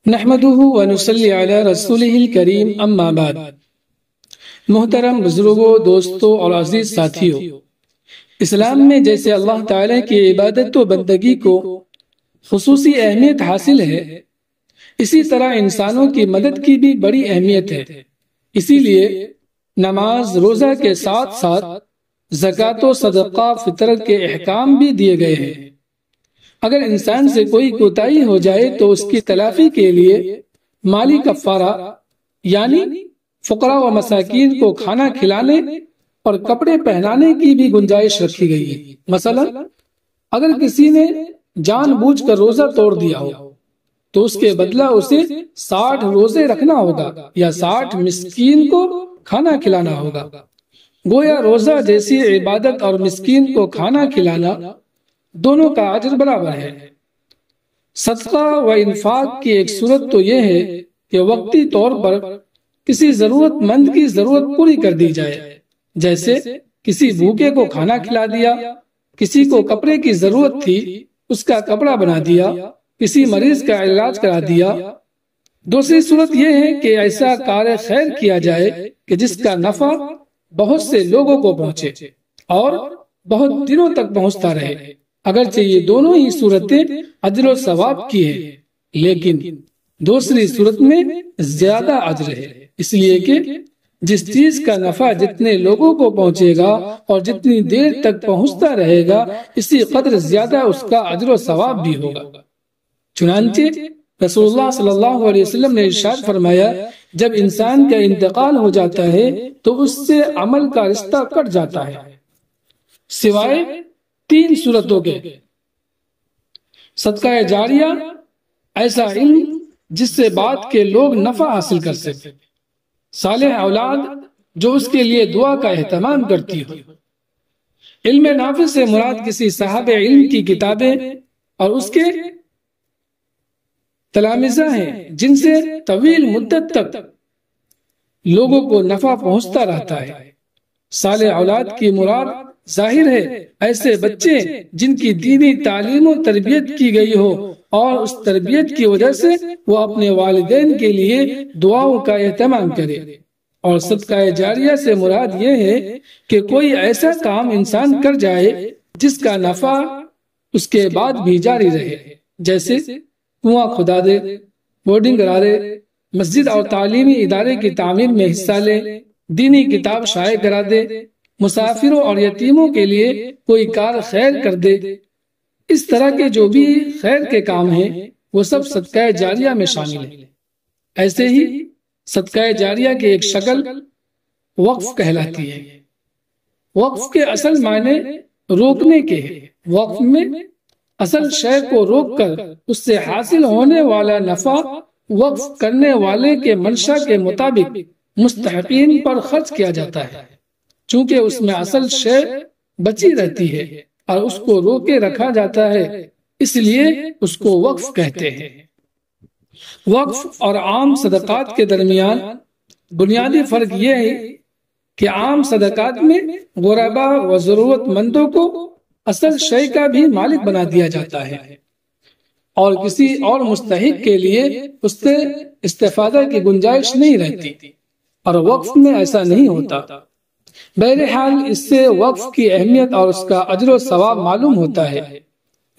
نحمده ونصلی علی رسولہ الکریم اما بعد۔ محترم بزرگوں، دوستوں اور عزیز ساتھیوں، اسلام میں جیسے اللہ تعالیٰ کی عبادت و بندگی کو خصوصی اہمیت حاصل ہے، اسی طرح انسانوں کی مدد کی بھی بڑی اہمیت ہے۔ اسی لیے نماز روزہ کے ساتھ ساتھ زکوٰۃ و صدقہ فطرت کے احکام بھی دیے گئے ہیں۔ اگر انسان سے کوئی کوتاہی ہو جائے تو اس کی تلافی کے لیے مالی کفارہ یعنی فقراء و مساکین کو کھانا کھلانے اور کپڑے پہنانے کی بھی گنجائش رکھی گئی ہے۔ مثلا اگر کسی نے جان بوجھ کر روزہ توڑ دیا ہو تو اس کے بدلہ اسے 60 روزے رکھنا ہوگا یا 60 مسکین کو کھانا کھلانا ہوگا۔ گویا روزہ جیسی عبادت اور مسکین کو کھانا کھلانا دونوں کا اجر برابر ہے۔ صدقہ و انفاق کی ایک صورت تو یہ ہے کہ وقتی طور پر کسی ضرورت مند کی ضرورت پوری کر دی جائے، جیسے کسی بھوکے کو کھانا کھلا دیا، کسی کو کپڑے کی ضرورت تھی اس کا کپڑا بنا دیا، کسی مریض کا علاج کرا دیا۔ دوسری صورت یہ ہے کہ ایسا کار خیر کیا جائے کہ جس کا نفع بہت سے لوگوں کو پہنچے اور بہت دنوں تک پہنچتا رہے۔ اگرچہ یہ دونوں ہی صورتیں اجر و ثواب کی ہیں، لیکن دوسری صورت میں زیادہ اجر ہے، اس لیے کہ جس چیز کا نفع جتنے لوگوں کو پہنچے گا اور جتنی دیر تک پہنچتا رہے گا اسی قدر زیادہ اس کا اجر و ثواب بھی ہوگا۔ چنانچہ رسول اللہ صلی اللہ علیہ وسلم نے ارشاد فرمایا، جب انسان کا انتقال ہو جاتا ہے تو اس سے عمل کا رشتہ کٹ جاتا ہے سوائے 3 صورتوں کے: صدقہ جاریہ، ایسا علم جس سے بعد کے لوگ نفع حاصل کر سکے، صالح اولاد جو اس کے لیے دعا کا اہتمام کرتی ہو۔ علم نافع سے مراد کسی صاحب علم کی کتابیں اور اس کے تلامذہ ہیں جن سے طویل مدت تک لوگوں کو نفع پہنچتا رہتا ہے۔ صالح اولاد کی مراد ظاہر ہے ایسے بچے جن کی دینی تعلیم و تربیت کی گئی ہو اور اس تربیت کی وجہ سے وہ اپنے والدین کے لیے دعاؤں کا اہتمام کرے۔ اور صدقہ جاریہ سے مراد یہ ہے کہ کوئی ایسا کام انسان کر جائے جس کا نفع اس کے بعد بھی جاری رہے، جیسے کنواں کھدا دے، بورڈنگ کرا دے، مسجد اور تعلیمی ادارے کی تعمیر میں حصہ لے، دینی کتاب شائع کرا دے، مسافروں اور یتیموں کے لیے کوئی کار خیر کر دے۔ اس طرح کے جو بھی خیر کے کام ہیں وہ سب صدقہ جاریہ میں شامل ہیں۔ ایسے ہی صدقہ جاریہ کی ایک شکل وقف کہلاتی ہے۔ وقف کے اصل معنی روکنے کے ہیں۔ وقف میں اصل شے کو روک کر اس سے حاصل ہونے والا نفع وقف کرنے والے کے منشا کے مطابق مستحقین پر خرچ کیا جاتا ہے، چونکہ اس میں اصل شے بچی رہتی ہے اور اس کو روکے رکھا جاتا ہے، اس لیے اس کو وقف کہتے ہیں۔ وقف اور عام صدقات کے درمیان بنیادی فرق یہ ہے کہ عام صدقات میں غربا و ضرورت مندوں کو اصل شے کا بھی مالک بنا دیا جاتا ہے اور کسی اور مستحق کے لیے اس سے استفادہ کی گنجائش نہیں رہتی، اور وقف میں ایسا نہیں ہوتا۔ بہرحال اس سے وقف کی اہمیت اور اس کا اجر و ثواب معلوم ہوتا ہے۔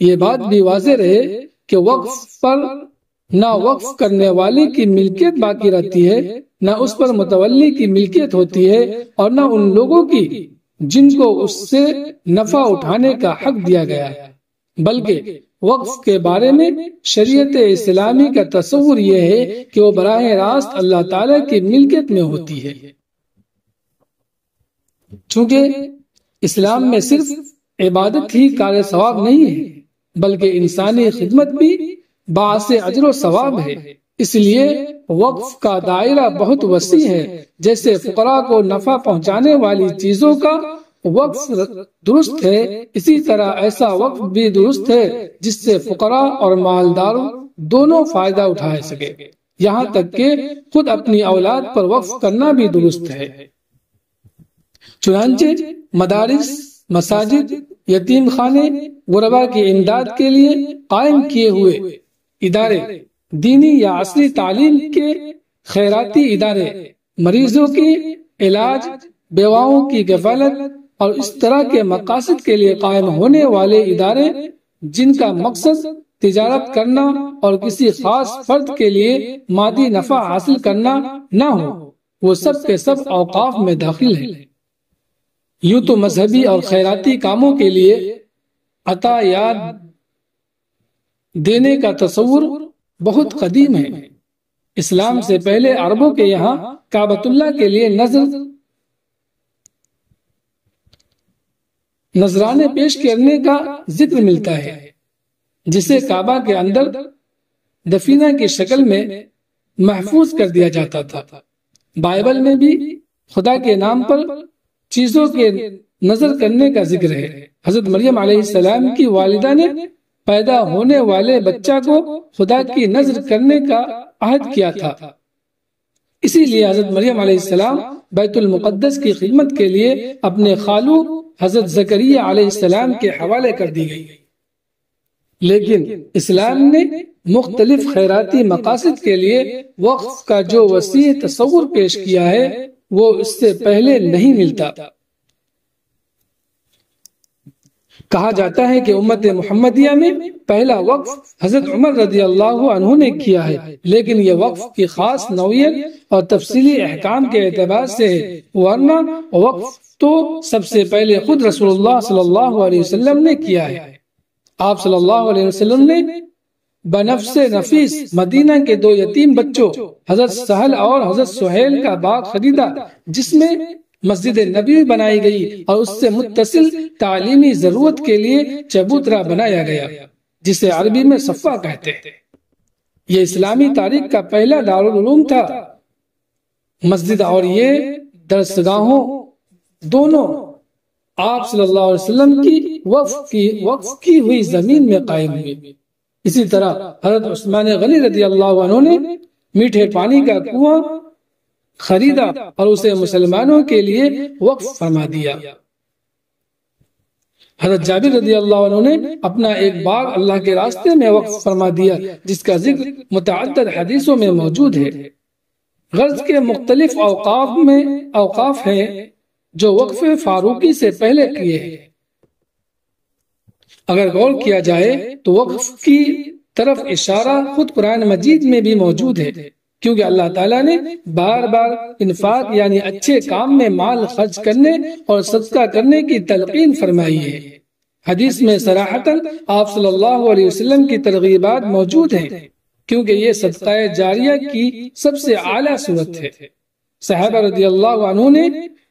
یہ بات بھی واضح رہے کہ وقف پر نہ وقف کرنے والے کی ملکیت باقی رہتی ہے، نہ اس پر متولی کی ملکیت ہوتی ہے، اور نہ ان لوگوں کی جن کو اس سے نفع اٹھانے کا حق دیا گیا ہے، بلکہ وقف کے بارے میں شریعت اسلامی کا تصور یہ ہے کہ وہ براہ راست اللہ تعالی کی ملکیت میں ہوتی ہے۔ چونکہ اسلام میں صرف عبادت ہی کار ثواب نہیں ہے بلکہ انسانی خدمت بھی باعث اجر و ثواب ہے، اس لیے وقف کا دائرہ بہت وسیع ہے۔ جیسے فقراء کو نفع پہنچانے والی چیزوں کا وقف درست ہے، اسی طرح ایسا وقف بھی درست ہے جس سے فقراء اور مالدار دونوں فائدہ اٹھا سکے، یہاں تک کہ خود اپنی اولاد پر وقف کرنا بھی درست ہے۔ چنانچہ مدارس، مساجد، یتیم خانے، غربا کی امداد کے لیے قائم کیے ہوئے ادارے دینی یا عصری تعلیم کے خیراتی ادارے، مریضوں کی علاج، بیواؤں کی کفالت اور اس طرح کے مقاصد کے لیے قائم ہونے والے ادارے جن کا مقصد تجارت کرنا اور کسی خاص فرد کے لیے مادی نفع حاصل کرنا نہ ہو، وہ سب کے سب اوقاف میں داخل ہیں۔ یوں تو مذہبی اور خیراتی کاموں کے لیے عطایات دینے کا تصور بہت قدیم ہے۔ اسلام سے پہلے عربوں کے یہاں کعبۃ اللہ کے لیے نذرانے پیش کرنے کا ذکر ملتا ہے، جسے کعبہ کے اندر دفینہ کی شکل میں محفوظ کر دیا جاتا تھا۔ بائبل میں بھی خدا کے نام پر چیزوں کے نظر کرنے کا ذکر ہے۔ حضرت مریم علیہ السلام کی والدہ نے پیدا ہونے والے بچہ کو خدا کی نظر کرنے کا عہد کیا تھا، اسی لیے حضرت مریم علیہ السلام بیت المقدس کی خدمت کے لیے اپنے خالو حضرت زکریا علیہ السلام کے حوالے کر دی گئی۔ لیکن اسلام نے مختلف خیراتی مقاصد کے لیے وقف کا جو وسیع تصور پیش کیا ہے وہ اس سے پہلے نہیں ملتا۔ کہا جاتا ہے کہ امت محمدیہ میں پہلا وقف حضرت عمر رضی اللہ عنہ نے کیا ہے، لیکن یہ وقف کی خاص نوعیت اور تفصیلی احکام کے اعتبار سے ہے، ورنہ وقف تو سب سے پہلے خود رسول اللہ صلی اللہ علیہ وسلم نے کیا ہے۔ آپ صلی اللہ علیہ وسلم نے بنفس نفیس مدینہ کے 2 یتیم بچوں حضرت سہل اور حضرت سہیل کا باغ خریدا، جس میں مسجد نبی بنائی گئی اور اس سے متصل تعلیمی ضرورت کے لیے چبوترا بنایا گیا، جسے عربی میں صفہ کہتے ہیں۔ یہ اسلامی تاریخ کا پہلا دارالعلوم تھا۔ مسجد اور یہ درسگاہوں دونوں آپ صلی اللہ علیہ وسلم کی وقف کی ہوئی زمین میں قائم ہوئی۔ اسی طرح حضرت عثمان غنی رضی اللہ عنہ نے میٹھے پانی کا کنواں خریدا اور اسے مسلمانوں کے لیے وقف فرما دیا۔ حضرت جابر رضی اللہ عنہ نے اپنا ایک باغ اللہ کے راستے میں وقف فرما دیا، جس کا ذکر متعدد حدیثوں میں موجود ہے۔ غرض کے مختلف اوقاف ہیں جو وقف فاروقی سے پہلے کیے ہیں۔ اگر غور کیا جائے تو وقف کی طرف اشارہ خود قرآن مجید میں بھی موجود ہے، کیونکہ اللہ تعالیٰ نے بار بار انفاق یعنی اچھے کام میں مال خرچ کرنے اور صدقہ کرنے کی تلقین فرمائی ہے۔ حدیث میں صراحتاً آپ صلی اللہ علیہ وسلم کی ترغیبات موجود ہیں، کیونکہ یہ صدقہ جاریہ کی سب سے اعلیٰ صورت ہے۔ صحابہ رضی اللہ عنہ نے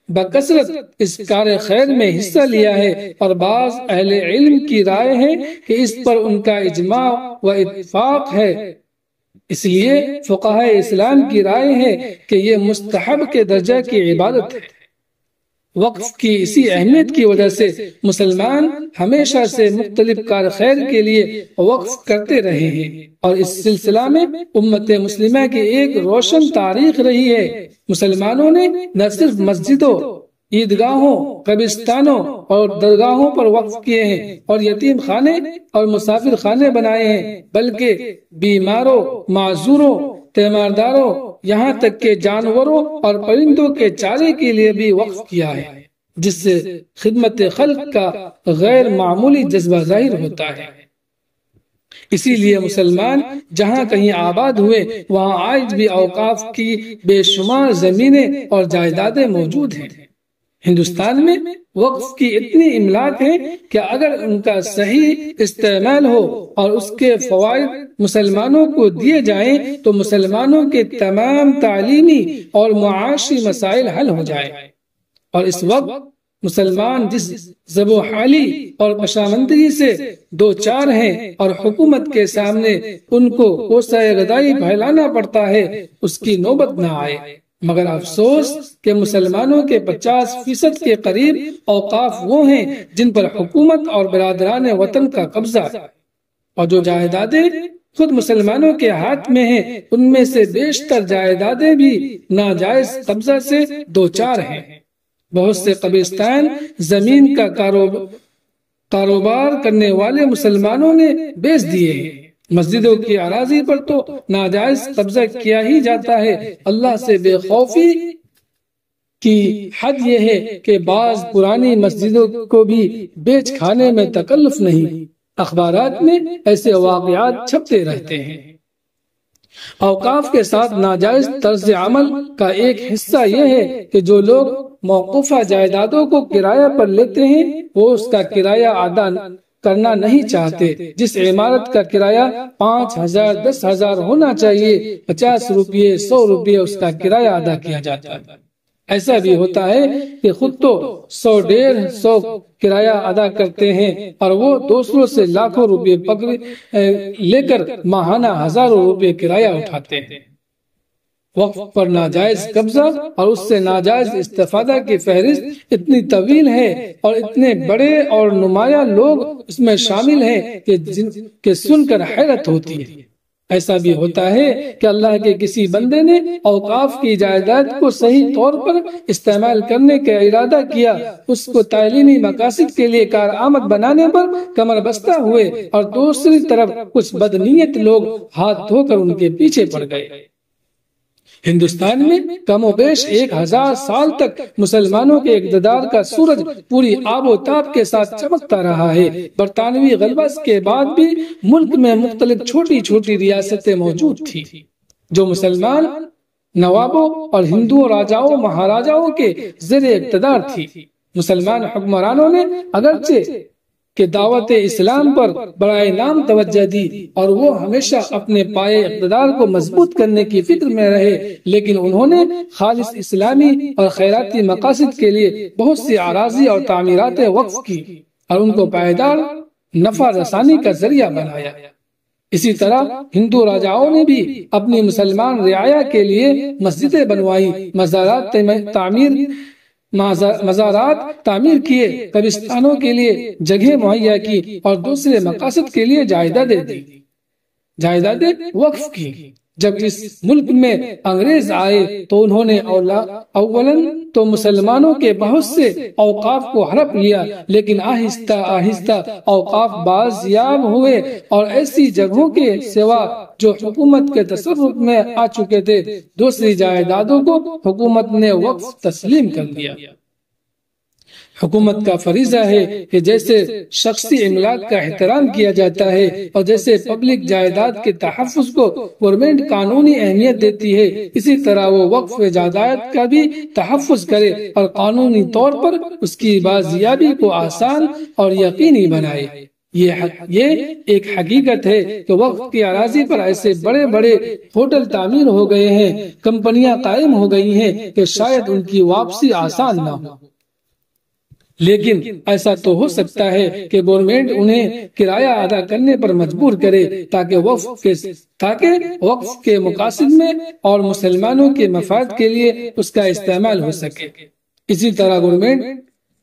بکثرت اس کار خیر میں حصہ لیا ہے، اور بعض اہل علم کی رائے ہے کہ اس پر ان کا اجماع و اتفاق ہے۔ اس لیے فقہاء اسلام کی رائے ہے کہ یہ مستحب کے درجہ کی عبادت ہے۔ وقف کی اسی اہمیت کی وجہ سے مسلمان ہمیشہ سے مختلف کار خیر کے لیے وقف کرتے رہے ہیں، اور اس سلسلہ میں امت مسلمہ کی ایک روشن تاریخ رہی ہے۔ مسلمانوں نے نہ صرف مسجدوں، عیدگاہوں، قبرستانوں اور درگاہوں پر وقف کیے ہیں اور یتیم خانے اور مسافر خانے بنائے ہیں، بلکہ بیماروں، معذوروں، تیمارداروں، یہاں تک کہ جانوروں اور پرندوں کے چارے کے لیے بھی وقف کیا ہے، جس سے خدمت خلق کا غیر معمولی جذبہ ظاہر ہوتا ہے۔ اسی لیے مسلمان جہاں کہیں آباد ہوئے وہاں آج بھی اوقاف کی بے شمار زمینیں اور جائیدادیں موجود ہیں۔ ہندوستان میں وقف کی اتنی املاک ہے کہ اگر ان کا صحیح استعمال ہو اور اس کے فوائد مسلمانوں کو دیے جائیں تو مسلمانوں کے تمام تعلیمی اور معاشی مسائل حل ہو جائیں۔ اور اس وقت مسلمان جس ضب و حالی اور پشاماندگی سے دو چار ہیں اور حکومت کے سامنے ان کو کوسہ غدائی پھیلانا پڑتا ہے، اس کی نوبت نہ آئے۔ مگر افسوس کہ مسلمانوں کے 50% کے قریب اوقاف وہ ہیں جن پر حکومت اور برادران وطن کا قبضہ ہے، اور جو جائیدادیں خود مسلمانوں کے ہاتھ میں ہیں ان میں سے بیشتر جائیدادیں بھی ناجائز قبضہ سے دو چار ہیں۔ بہت سے قبرستان زمین کا کاروبار کرنے والے مسلمانوں نے بیچ دیے ہیں۔ مسجدوں کی اراضی پر تو ناجائز قبضہ کیا ہی جاتا ہے۔ اللہ سے بے خوفی کی حد یہ ہے کہ بعض پرانی مسجدوں کو بھی بیچ کھانے میں تکلف نہیں۔ اخبارات میں ایسے واقعات چھپتے رہتے ہیں۔ اوقاف کے ساتھ ناجائز طرز عمل کا ایک حصہ یہ ہے کہ جو لوگ موقوفہ جائیدادوں کو کرایہ پر لیتے ہیں وہ اس کا کرایہ ادا کرنا نہیں چاہتے۔ جس عمارت کا کرایہ 5,000 10,000 ہونا چاہیے 50 روپے 100 روپے اس کا کرایہ ادا کیا جاتا ہے۔ ایسا بھی ہوتا ہے کہ خود تو 100 150 کرایہ ادا کرتے ہیں اور وہ دوسروں سے لاکھوں روپے لے کر ماہانہ ہزاروں روپے کرایہ اٹھاتے ہیں۔ وقف پر ناجائز قبضہ اور اس سے ناجائز استفادہ کی فہرست اتنی طویل ہے اور اتنے بڑے اور نمایاں لوگ اس میں شامل ہیں کہ سن کر حیرت ہوتی ہے۔ ایسا بھی ہوتا ہے کہ اللہ کے کسی بندے نے اوقاف کی جائیداد کو صحیح طور پر استعمال کرنے کا ارادہ کیا، اس کو تعلیمی مقاصد کے لیے کارآمد بنانے پر کمر بستہ ہوئے اور دوسری طرف کچھ بدنیت لوگ ہاتھ دھو کر ان کے پیچھے پڑ گئے۔ ہندوستان میں کم و بیش 1000 سال تک مسلمانوں کے اقتدار کا سورج پوری آب و تاب کے ساتھ چمکتا رہا ہے۔ برطانوی غلبہ کے بعد بھی ملک میں مختلف چھوٹی چھوٹی ریاستیں موجود تھی جو مسلمان نوابوں اور ہندو راجاؤں مہاراجاؤں کے زیر اقتدار تھی۔ مسلمان حکمرانوں نے اگرچہ کہ دعوت اسلام پر برائے نام توجہ دی اور وہ ہمیشہ اپنے پائے اقتدار کو مضبوط کرنے کی فکر میں رہے، لیکن انہوں نے خالص اسلامی اور خیراتی مقاصد کے لیے بہت سی اراضی اور تعمیرات وقف کی اور ان کو پائیدار نفع رسانی کا ذریعہ بنایا۔ اسی طرح ہندو راجاؤں نے بھی اپنی مسلمان رعایا کے لیے مسجدیں بنوائی، مزارات تعمیر کیے، قبرستانوں کے لیے جگہ مہیا کی اور دوسرے مقاصد کے لیے جائیدادیں وقف کی۔ جب اس ملک میں انگریز آئے تو انہوں نے اولاً تو مسلمانوں کے بہت سے اوقاف کو ہڑپ لیا، لیکن آہستہ آہستہ اوقاف بازیاب ہوئے اور ایسی جگہوں کے سوا جو حکومت کے تصرف میں آ چکے تھے دوسری جائیدادوں کو حکومت نے وقف تسلیم کر دیا۔ حکومت کا فریضہ ہے کہ جیسے شخصی املاک کا احترام کیا جاتا ہے اور جیسے پبلک جائیداد کے تحفظ کو گورنمنٹ قانونی اہمیت دیتی ہے، اسی طرح وہ وقف جائیداد کا بھی تحفظ کرے اور قانونی طور پر اس کی بازیابی کو آسان اور یقینی بنائے۔ یہ ایک حقیقت ہے کہ وقف کی اراضی پر ایسے بڑے بڑے ہوٹل تعمیر ہو گئے ہیں، کمپنیاں قائم ہو گئی ہیں کہ شاید ان کی واپسی آسان نہ ہو، لیکن ایسا تو ہو سکتا ہے کہ گورنمنٹ انہیں کرایہ ادا کرنے پر مجبور کرے تاکہ وقف کے مقاصد میں اور مسلمانوں کے مفاد کے لیے اس کا استعمال ہو سکے۔ اسی طرح گورنمنٹ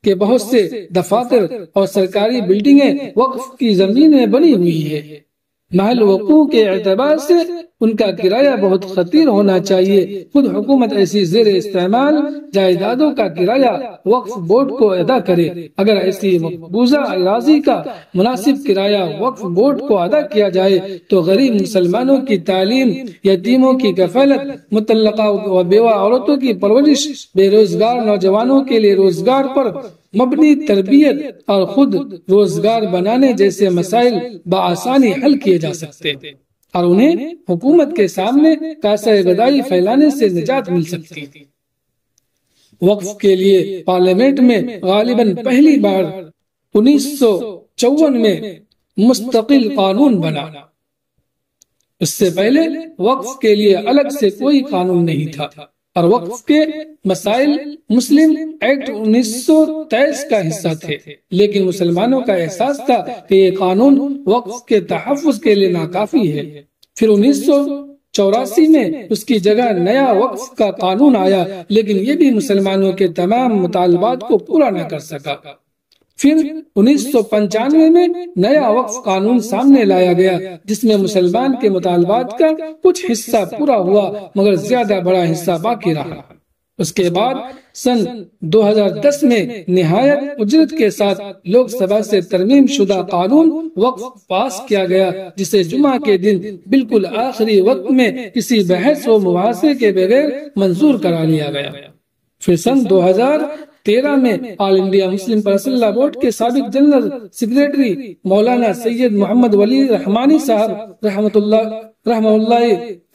کے بہت سے دفاتر اور سرکاری بلڈنگیں وقف کی زمینیں بنی ہوئی ہے۔ محل وقوع کے اعتبار سے ان کا کرایہ بہت خطیر ہونا چاہیے۔ خود حکومت ایسی زیر استعمال جائیدادوں کا کرایہ وقف بورڈ کو ادا کرے۔ اگر ایسی مقبوضہ اراضی کا مناسب کرایہ وقف بورڈ کو ادا کیا جائے تو غریب مسلمانوں کی تعلیم، یتیموں کی کفالت، مطلقہ و بیوہ عورتوں کی پرورش، بے روزگار نوجوانوں کے لیے روزگار پر مبنی تربیت اور خود روزگار بنانے جیسے مسائل بآسانی حل کیے جا سکتے اور انہیں حکومت کے سامنے کاسہ گدائی پھیلانے سے نجات مل سکتی۔ وقف کے لیے پارلیمنٹ میں غالباً پہلی بار 1954 میں مستقل قانون بنا۔ اس سے پہلے وقف کے لیے الگ سے کوئی قانون نہیں تھا اور وقف کے مسائل مسلم ایکٹ 1923 کا حصہ تھے، لیکن مسلمانوں کا احساس تھا کہ یہ قانون وقف کے تحفظ کے لیے ناکافی ہے۔ پھر 1984 میں اس کی جگہ نیا وقف کا قانون آیا، لیکن یہ بھی مسلمانوں کے تمام مطالبات کو پورا نہ کر سکا۔ پھر 1995 میں نیا وقف قانون سامنے لایا گیا جس میں مسلمان کے مطالبات کا کچھ حصہ پورا ہوا مگر زیادہ بڑا حصہ باقی رہا۔ اس کے بعد سن 2010 میں نہایت اجرت کے ساتھ لوک سبھا سے ترمیم شدہ قانون وقف پاس کیا گیا، جسے جمعہ کے دن بالکل آخری وقت میں کسی بحث و مباحثے کے بغیر منظور کرا لیا گیا۔ پھر سن 2013 میں All India Muslim Personal Law Board کے سابق جنرل سیکریٹری مولانا سید محمد ولی رحمانی صاحب رحمہ اللہ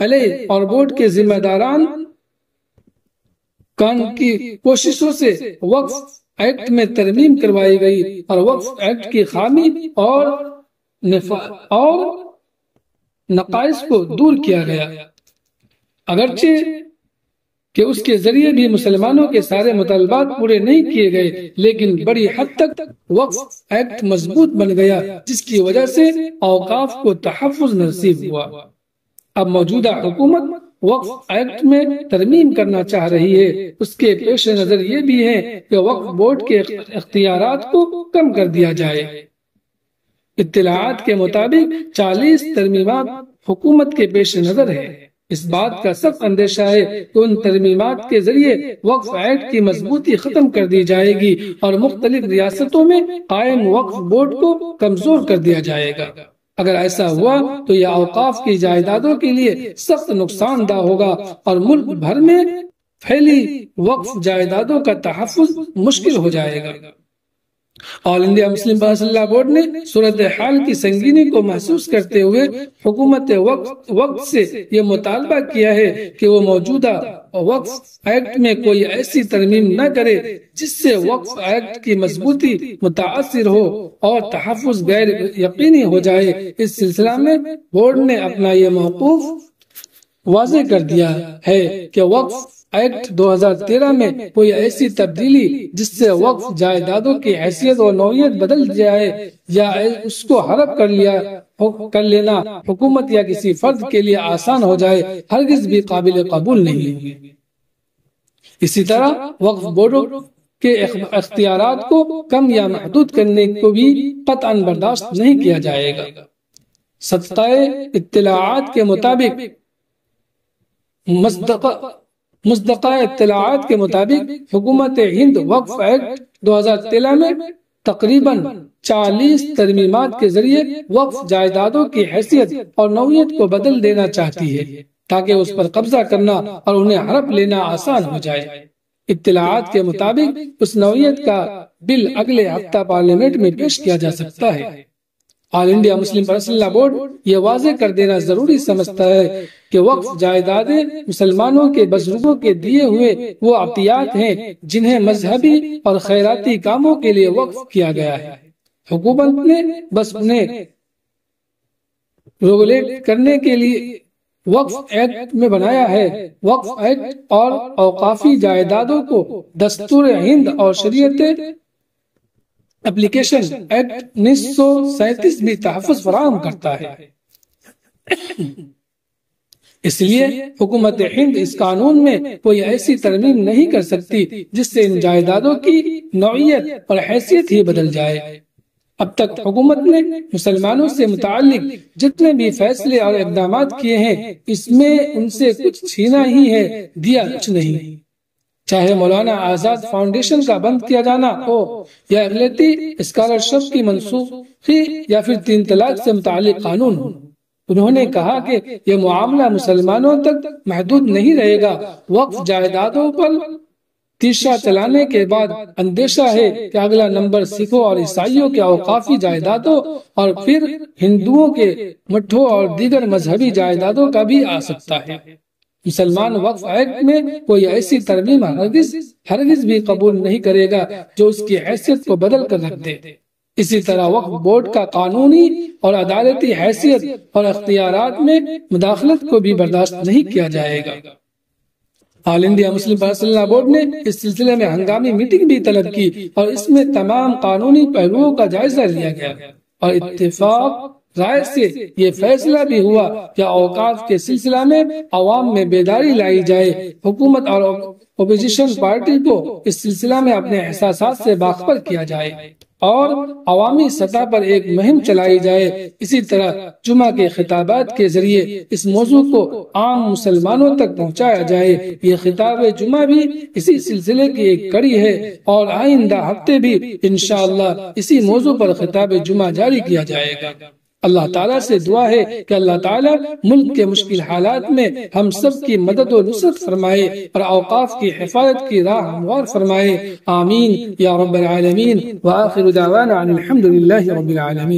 علیہ اور بورڈ کے ذمہ داران کی کوششوں سے وقف ایکٹ میں ترمیم کروائی گئی اور وقف ایکٹ کی خامی اور نقائص کو دور کیا گیا، اگرچہ کہ اس کے ذریعے بھی مسلمانوں کے سارے مطالبات پورے نہیں کیے گئے، لیکن بڑی حد تک وقف ایکٹ مضبوط بن گیا، جس کی وجہ سے اوقاف کو تحفظ نصیب ہوا۔ اب موجودہ حکومت وقف ایکٹ میں ترمیم کرنا چاہ رہی ہے، اس کے پیش نظر یہ بھی ہے کہ وقف بورڈ کے اختیارات کو کم کر دیا جائے۔ اطلاعات کے مطابق 40 ترمیمات حکومت کے پیش نظر ہے۔ اس بات کا سخت اندیشہ ہے کہ ان ترمیمات کے ذریعے وقف ایکٹ کی مضبوطی ختم کر دی جائے گی اور مختلف ریاستوں میں قائم وقف بورڈ کو کمزور کر دیا جائے گا۔ اگر ایسا ہوا تو یہ اوقاف کی جائیدادوں کے لیے سخت نقصان دہ ہوگا اور ملک بھر میں پھیلی وقف جائیدادوں کا تحفظ مشکل ہو جائے گا۔ All India Muslim Personal Law Board نے صورتحال کی سنگینی کو محسوس کرتے ہوئے حکومت وقت سے یہ مطالبہ کیا ہے کہ وہ موجودہ وقف ایکٹ میں کوئی ایسی ترمیم نہ کرے جس سے وقف ایکٹ کی مضبوطی متاثر ہو اور تحفظ غیر یقینی ہو جائے۔ اس سلسلہ میں بورڈ نے اپنا یہ موقف واضح کر دیا ہے کہ وقف ایکٹ 2013 میں کوئی ایسی تبدیلی جس سے وقف جائیدادوں کی حیثیت اور نوعیت بدل جائے یا اس کو حرف کر لینا حکومت یا کسی فرد کے لیے آسان ہو جائے، ہرگز بھی قابل قبول نہیں ہوگی۔ اسی طرح وقف بورڈ کے اختیارات کو کم یا محدود کرنے کو بھی قطعاً برداشت نہیں کیا جائے گا۔ سطح اطلاعات کے مطابق مصدقہ اطلاعات کے مطابق حکومت ہند وقف ایکٹ 2013 میں تقریباً 40 ترمیمات کے ذریعے وقف جائیدادوں کی حیثیت اور نوعیت کو بدل دینا چاہتی ہے تاکہ اس پر قبضہ کرنا اور انہیں ہڑپ لینا آسان ہو جائے۔ اطلاعات کے مطابق اس نوعیت کا بل اگلے ہفتہ پارلیمنٹ میں پیش کیا جا سکتا ہے۔ All India Muslim Personal Law Board یہ واضح کر دینا ضروری سمجھتا ہے کہ وقف جائیدادیں مسلمانوں کے بزرگوں کے دیے ہوئے وہ عطیات ہیں جنہیں مذہبی اور خیراتی کاموں کے لیے وقف کیا گیا ہے۔ حکومت نے بس انہیں ریگولیٹ کرنے کے لیے وقف ایکٹ میں بنایا ہے۔ وقف ایکٹ اور اوقافی جائیدادوں کو دستور ہند اور شریعت اپلیکیشن ایکٹ 1937 بھی تحفظ فراہم کرتا ہے۔ اس لیے حکومت ہند اس قانون میں کوئی ایسی ترمیم نہیں کر سکتی جس سے ان جائیدادوں کی نوعیت اور حیثیت ہی بدل جائے۔ اب تک حکومت نے مسلمانوں سے متعلق جتنے بھی فیصلے اور اقدامات کیے ہیں اس میں ان سے کچھ چھینا ہی ہے، دیا کچھ نہیں۔ چاہے مولانا آزاد فاؤنڈیشن کا بند کیا جانا ہو یا اقلیتی اسکالرشپ کی منسوخی یا پھر 3 طلاق سے متعلق قانون ہو، انہوں نے کہا کہ یہ معاملہ مسلمانوں تک محدود نہیں رہے گا۔ وقف جائیدادوں پر تیشہ چلانے کے بعد اندیشہ ہے کہ اگلا نمبر سکھوں اور عیسائیوں کے اوقافی جائیدادوں اور پھر ہندوؤں کے مٹھوں اور دیگر مذہبی جائیدادوں کا بھی آ سکتا ہے۔ مسلمان وقف ایکٹ میں کوئی ایسی ترمیم ہرگز بھی قبول نہیں کرے گا جو اس کی حیثیت کو بدل کر رکھ دے۔ اسی طرح وقف بورڈ کا قانونی اور عدالتی حیثیت اور اختیارات میں مداخلت کو بھی برداشت نہیں کیا جائے گا۔ All India Muslim Personal Law Board نے اس سلسلے میں ہنگامی میٹنگ بھی طلب کی اور اس میں تمام قانونی پہلوؤں کا جائزہ لیا گیا اور اتفاق رائے سے یہ فیصلہ بھی ہوا کہ اوقاف کے سلسلہ میں عوام میں بیداری لائی جائے۔ حکومت اور اپوزیشن پارٹی کو اس سلسلہ میں اپنے احساسات سے باخبر کیا جائے۔ اور عوامی سطح پر ایک مہم چلائی جائے۔ اسی طرح جمعہ کے خطابات کے ذریعے اس موضوع کو عام مسلمانوں تک پہنچایا جائے۔ یہ خطاب جمعہ بھی اسی سلسلے کی ایک کڑی ہے اور آئندہ ہفتے بھی انشاءاللہ اسی موضوع پر خطاب جمعہ جاری کیا جائے گا۔ اللہ تعالیٰ سے دعا ہے کہ اللہ تعالیٰ ملک کے مشکل حالات میں ہم سب کی مدد و نصرت فرمائے اور اوقاف کی حفاظت کی راہ ہموار فرمائے۔ آمین یا رب العالمین۔ وآخر دعوانا الحمد للہ رب العالمین۔